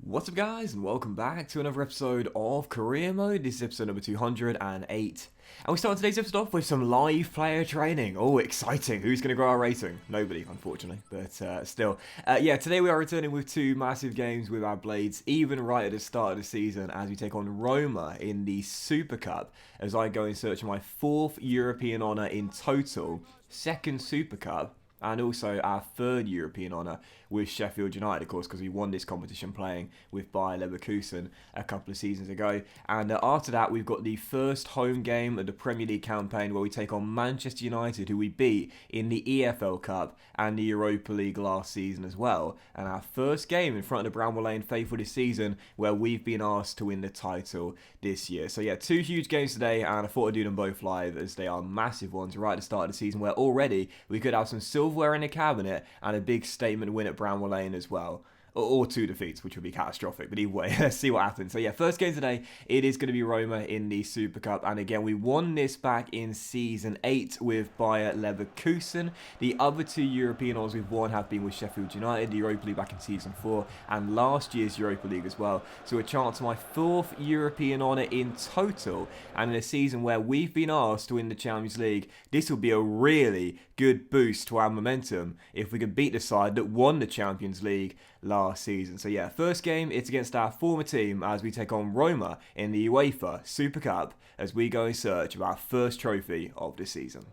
What's up guys, and welcome back to another episode of Career Mode. This is episode number 208. And we start today's episode off with some live player training. Oh, exciting. Who's going to grow our rating? Nobody, unfortunately, but still. Yeah, today we are returning with two massive games with our Blades, even right at the start of the season, as we take on Roma in the Super Cup, as I go in search of my 4th European honour in total, 2nd Super Cup, and also our 3rd European honour with Sheffield United, of course, because we won this competition playing with Bayer Leverkusen a couple of seasons ago. And after that, we've got the first home game of the Premier League campaign where we take on Manchester United, who we beat in the EFL Cup and the Europa League last season as well. And our first game in front of the Bramall Lane faithful this season, where we've been asked to win the title this year. So yeah, two huge games today, and I thought I'd do them both live as they are massive ones right at the start of the season, where already we could have some silverware in the cabinet and a big statement win at Bramall Lane as well. Or 2 defeats, which would be catastrophic. But either way, let's see what happens. So yeah, first game today, it is going to be Roma in the Super Cup. And again, we won this back in Season 8 with Bayer Leverkusen. The other 2 European honours we've won have been with Sheffield United, the Europa League back in Season 4, and last year's Europa League as well. So a chance for my 4th European honour in total. And in a season where we've been asked to win the Champions League, this will be a really good boost to our momentum if we can beat the side that won the Champions League last season. So yeah, first game, it's against our former team as we take on Roma in the UEFA Super Cup as we go in search of our first trophy of the season.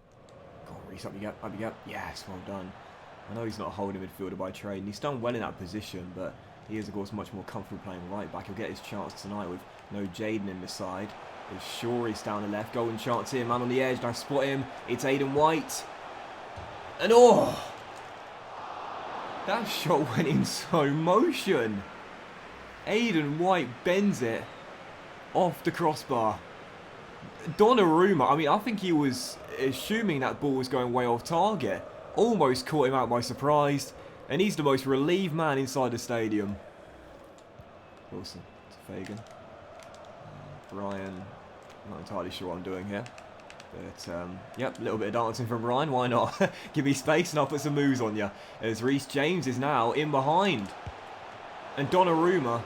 Go on, Reece, up you get. Yes, well done. I know he's not a holding midfielder by trade, and he's done well in that position, but he is, of course, much more comfortable playing right back. He'll get his chance tonight with no Jaden in the side. There's Shawry's down the left. Golden chance here, man on the edge, and I spot him. It's Aidan White. And oh! That shot went in slow motion. Aidan White bends it off the crossbar. Donnarumma, I mean, I think he was assuming that ball was going way off target. Almost caught him out by surprise. And he's the most relieved man inside the stadium. Wilson to Fagan. Brian, not entirely sure what I'm doing here. But, yep, a little bit of dancing from Ryan, why not? Give me space and I'll put some moves on you. As Reece James is now in behind. And Donnarumma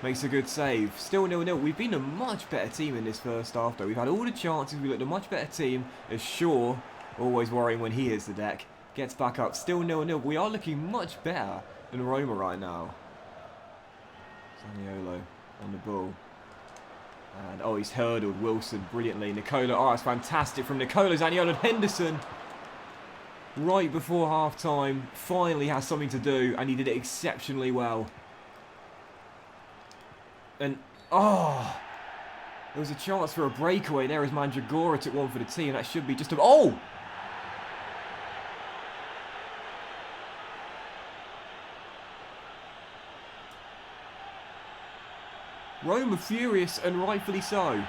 makes a good save. Still 0-0. We've been a much better team in this first half, though. We've had all the chances. We looked a much better team. As Shaw, always worrying when he hits the deck, gets back up. Still 0-0. We are looking much better than Roma right now. Zaniolo on the ball. And, oh, he's hurdled Wilson brilliantly. Nicola, oh, it's fantastic from Nicola. Zaniolo and Henderson, right before half-time, finally has something to do, and he did it exceptionally well. And, oh, there was a chance for a breakaway there as Mandragora took one for the team. That should be just a... Oh! Roma furious, and rightfully so.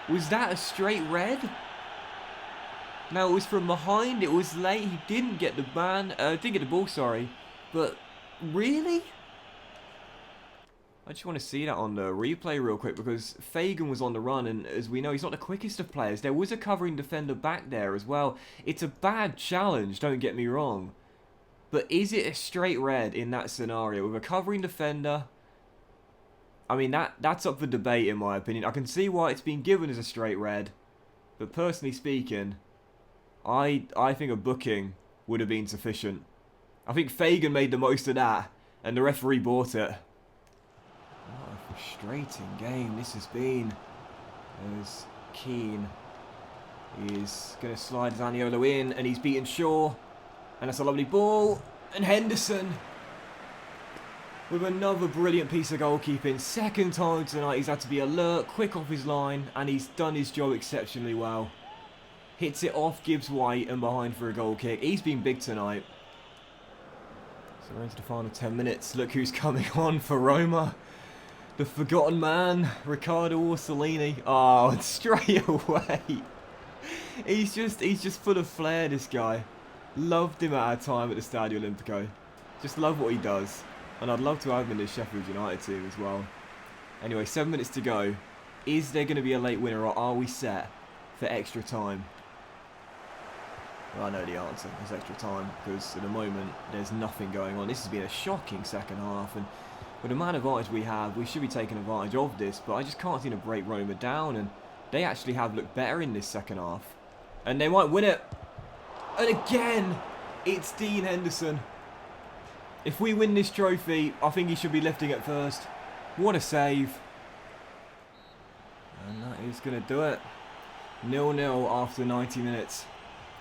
Was that a straight red? Now, it was from behind, it was late, he didn't get the didn't get the ball, sorry. But, really? I just want to see that on the replay real quick, because Fagan was on the run, and as we know, he's not the quickest of players. There was a covering defender back there as well. It's a bad challenge, don't get me wrong. But is it a straight red in that scenario with a covering defender? I mean, that's up for debate in my opinion. I can see why it's been given as a straight red. But personally speaking, I think a booking would have been sufficient. I think Fagan made the most of that, and the referee bought it. What a frustrating game this has been. As Keane is going to slide Zaniolo in, and he's beaten Shaw. And that's a lovely ball. And Henderson with another brilliant piece of goalkeeping. Second time tonight he's had to be alert, quick off his line, and he's done his job exceptionally well. Hits it off Gibbs White and behind for a goal kick. He's been big tonight. So we're into the final 10 minutes. Look who's coming on for Roma. The forgotten man, Riccardo Orsolini. Oh, and straight away. He's just full of flair, this guy. Loved him at our time at the Stadio Olimpico. Just love what he does. And I'd love to have him in the Sheffield United team as well. Anyway, 7 minutes to go. Is there going to be a late winner, or are we set for extra time? Well, I know the answer. There's extra time because at the moment there's nothing going on. This has been a shocking second half, and with the amount of advantage we have, we should be taking advantage of this. But I just can't seem to break Roma down, and they actually have looked better in this second half, and they might win it. And again, it's Dean Henderson. If we win this trophy, I think he should be lifting it first. What a save! And that is going to do it. 0-0 after 90 minutes.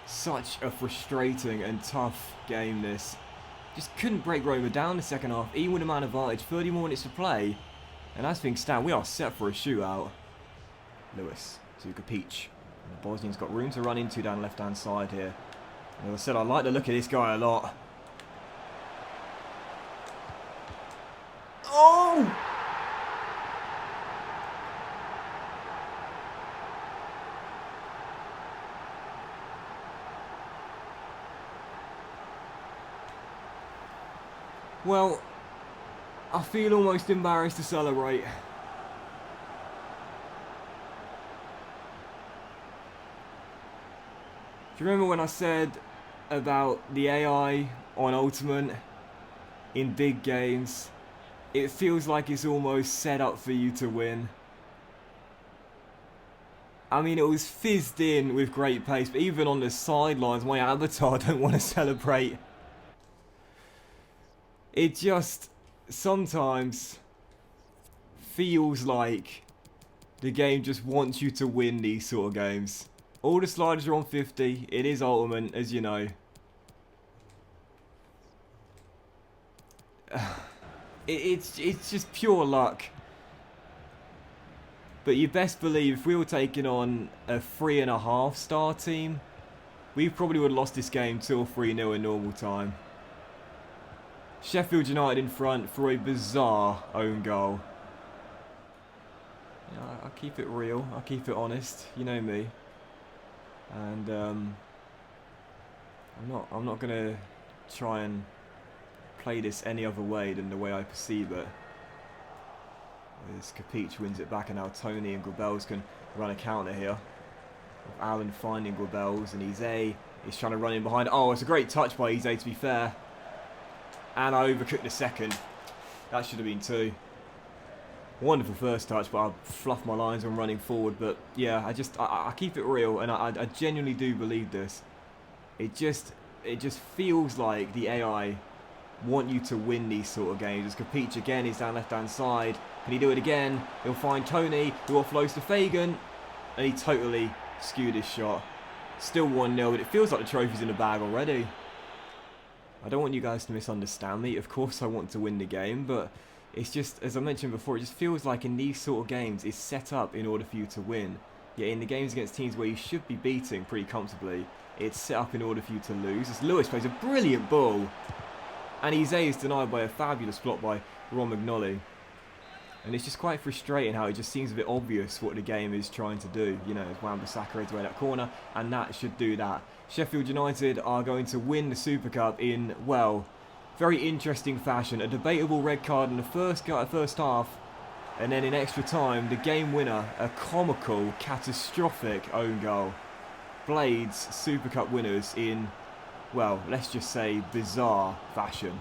Such a frustrating and tough game this. Just couldn't break Roma down the second half, even with a man advantage. 30 more minutes to play. And as things stand, we are set for a shootout. Lewis to Kapic. The Bosnian's got room to run into down the left-hand side here. As I said, I like the look of this guy a lot. Oh! Well, I feel almost embarrassed to celebrate. Do you remember when I said about the AI on Ultimate in big games? It feels like it's almost set up for you to win. I mean, it was fizzed in with great pace, but even on the sidelines, my avatar don't want to celebrate. It just sometimes feels like the game just wants you to win these sort of games. All the sliders are on 50. It is Ultimate, as you know. It's just pure luck. But you best believe if we were taking on a 3.5 star team, we probably would have lost this game 2 or 3-0 in normal time. Sheffield United in front for a bizarre own goal. Yeah, I'll keep it real. I'll keep it honest. You know me. And I'm not gonna try and play this any other way than the way I perceive it. As Kapic wins it back, and now Tony and Blueballs can run a counter here. With Allen finding Blueballs, and Eze is trying to run in behind. Oh, it's a great touch by Eze, to be fair. And I overcooked the second. That should have been 2. Wonderful first touch, but I fluffed my lines when running forward. But yeah, I keep it real, and I genuinely do believe this. It just feels like the AI want you to win these sort of games. As Kapic again is down left-hand side. Can he do it again? He'll find Tony, who offloads to Fagan, and he totally skewed his shot. Still 1-0, but it feels like the trophy's in the bag already. I don't want you guys to misunderstand me. Of course I want to win the game, but it's just, as I mentioned before, it just feels like in these sort of games it's set up in order for you to win. Yet in the games against teams where you should be beating pretty comfortably, it's set up in order for you to lose. As Lewis plays a brilliant ball, and Eze is denied by a fabulous block by Romagnoli. And it's just quite frustrating how it just seems a bit obvious what the game is trying to do. You know, as Wan-Bissaka heads away that corner, and that should do that. Sheffield United are going to win the Super Cup in, well, very interesting fashion. A debatable red card in the first half, and then in extra time, the game winner, a comical, catastrophic own goal. Blades Super Cup winners in, well, let's just say bizarre fashion.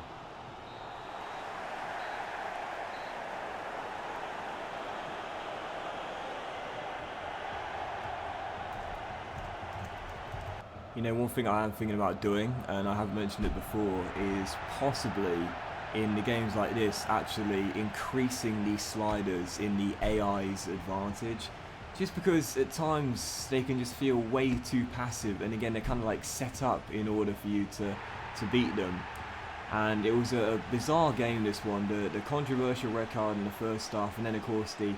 You know, one thing I am thinking about doing, and I have mentioned it before, is possibly in the games like this actually increasing the sliders in the AI's advantage. Just because at times they can just feel way too passive, and again they're kind of like set up in order for you to beat them. And it was a bizarre game, this one, the controversial red card in the first half, and then of course the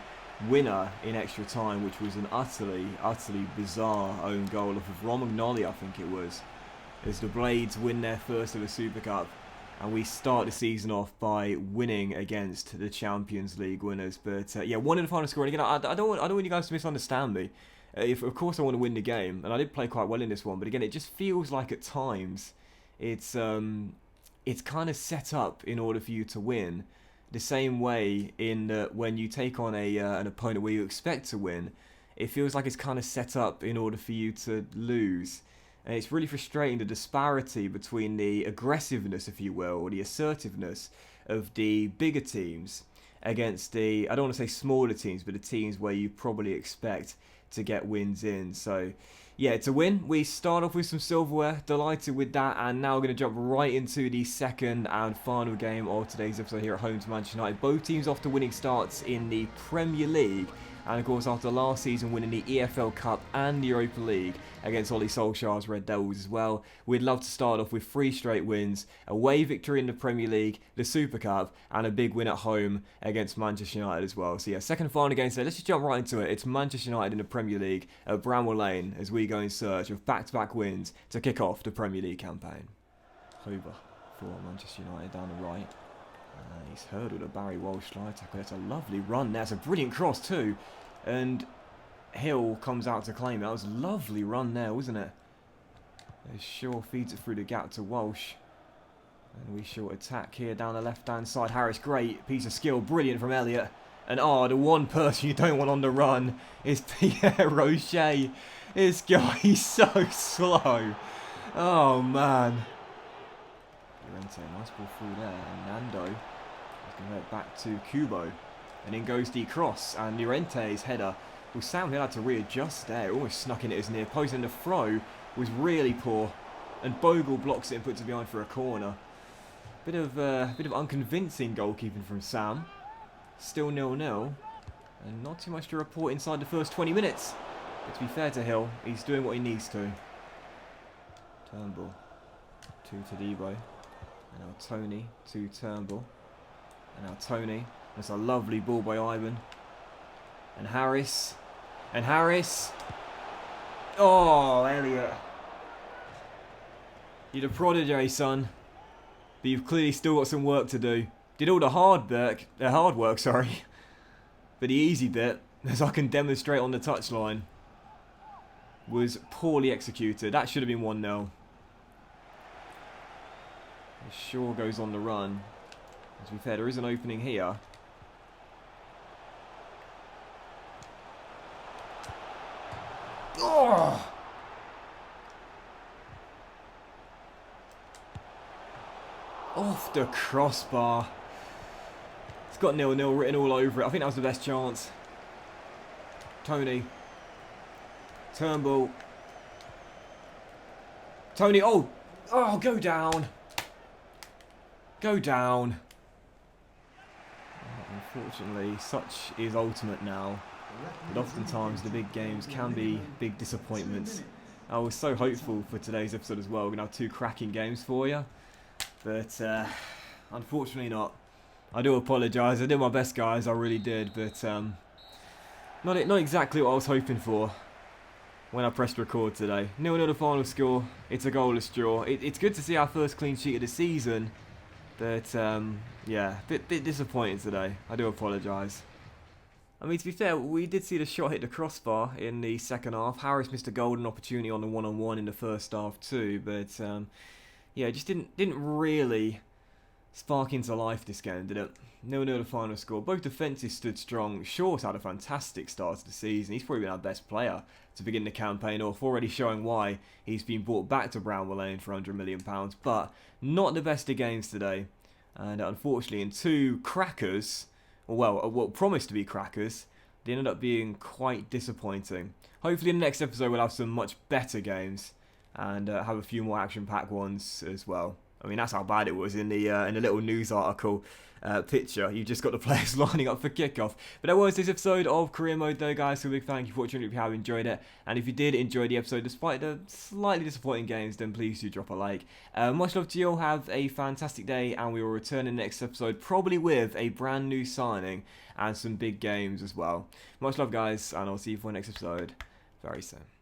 winner in extra time, which was an utterly bizarre own goal off of Romagnoli, I think it was, as the Blades win their first ever Super Cup, and we start the season off by winning against the Champions League winners. But yeah, 1 in the final score. And again, I don't want you guys to misunderstand me. Of course I want to win the game, and I did play quite well in this one, but again, it just feels like at times it's kind of set up in order for you to win. The same way in when you take on an opponent where you expect to win, it feels like it's kind of set up in order for you to lose. And it's really frustrating, the disparity between the aggressiveness, if you will, or the assertiveness of the bigger teams against the, I don't want to say smaller teams, but the teams where you probably expect to get wins in. So yeah, it's a win. We start off with some silverware, delighted with that, and now we're going to jump right into the second and final game of today's episode here at home to Manchester United. Both teams off to winning starts in the Premier League, and of course after last season winning the EFL Cup and the Europa League against Ole Solskjaer's Red Devils as well, we'd love to start off with 3 straight wins, away victory in the Premier League, the Super Cup, and a big win at home against Manchester United as well. So yeah, second and final game today. Let's just jump right into it. It's Manchester United in the Premier League at Bramall Lane as we go in search of back-to-back wins to kick off the Premier League campaign. Over for Manchester United down the right. He's hurdled a Barry Walsh slide tackle. That's a lovely run there. It's a brilliant cross too. And Hill comes out to claim it. That was a lovely run there, wasn't it? Shaw feeds it through the gap to Walsh. And we short attack here down the left-hand side. Harris, great piece of skill. Brilliant from Elliott. And the one person you don't want on the run is Pierre Rocher. This guy, he's so slow. Oh, man. Llorente, nice ball through there. And Nando is going to get back to Kubo. And in goes the cross. And Llorente's header. Well, Sam Hill had to readjust there. Almost snuck in at his near post. And the throw was really poor. And Bogle blocks it and puts it behind for a corner. Bit of unconvincing goalkeeping from Sam. Still 0-0. And not too much to report inside the first 20 minutes. But to be fair to Hill, he's doing what he needs to. Turnbull to Todibo. And now Tony to Turnbull. And now Tony. That's a lovely ball by Ivan. And Harris. And Harris. Oh, Elliott. You're the prodigy, son. But you've clearly still got some work to do. Did all the hard work, sorry. But the easy bit, as I can demonstrate on the touchline, was poorly executed. That should have been 1-0. Shaw goes on the run. To be fair, there is an opening here. Oh! Off the crossbar. It's got 0-0 written all over it. I think that was the best chance. Tony. Turnbull. Tony. Oh, go down. Go down. Unfortunately, such is ultimate now. But oftentimes the big games can be big disappointments. I was so hopeful for today's episode as well. We're going to have 2 cracking games for you. But unfortunately not. I do apologise. I did my best, guys. I really did. But not exactly what I was hoping for when I pressed record today. 0-0 the final score. It's a goalless draw. It's good to see our first clean sheet of the season. But yeah, bit disappointing today. I do apologise. I mean, to be fair, we did see the shot hit the crossbar in the second half. Harris missed a golden opportunity on the one-on-one in the first half too. But yeah, just didn't really spark into life this game, did it? 0-0 the final score. Both defences stood strong. Shaw's had a fantastic start to the season. He's probably been our best player to begin the campaign off, already showing why he's been brought back to Bramall Lane for £100 million. But not the best of games today. And unfortunately, in 2 crackers, well, what promised to be crackers, they ended up being quite disappointing. Hopefully in the next episode we'll have some much better games and have a few more action-packed ones as well. I mean, that's how bad it was in the little news article picture. You've just got the players lining up for kickoff. But that was this episode of Career Mode though, guys. So a big thank you for watching if you have enjoyed it. And if you did enjoy the episode, despite the slightly disappointing games, then please do drop a like. Much love to you all. Have a fantastic day. And we will return in the next episode, probably with a brand new signing and some big games as well. Much love, guys. And I'll see you for the next episode very soon.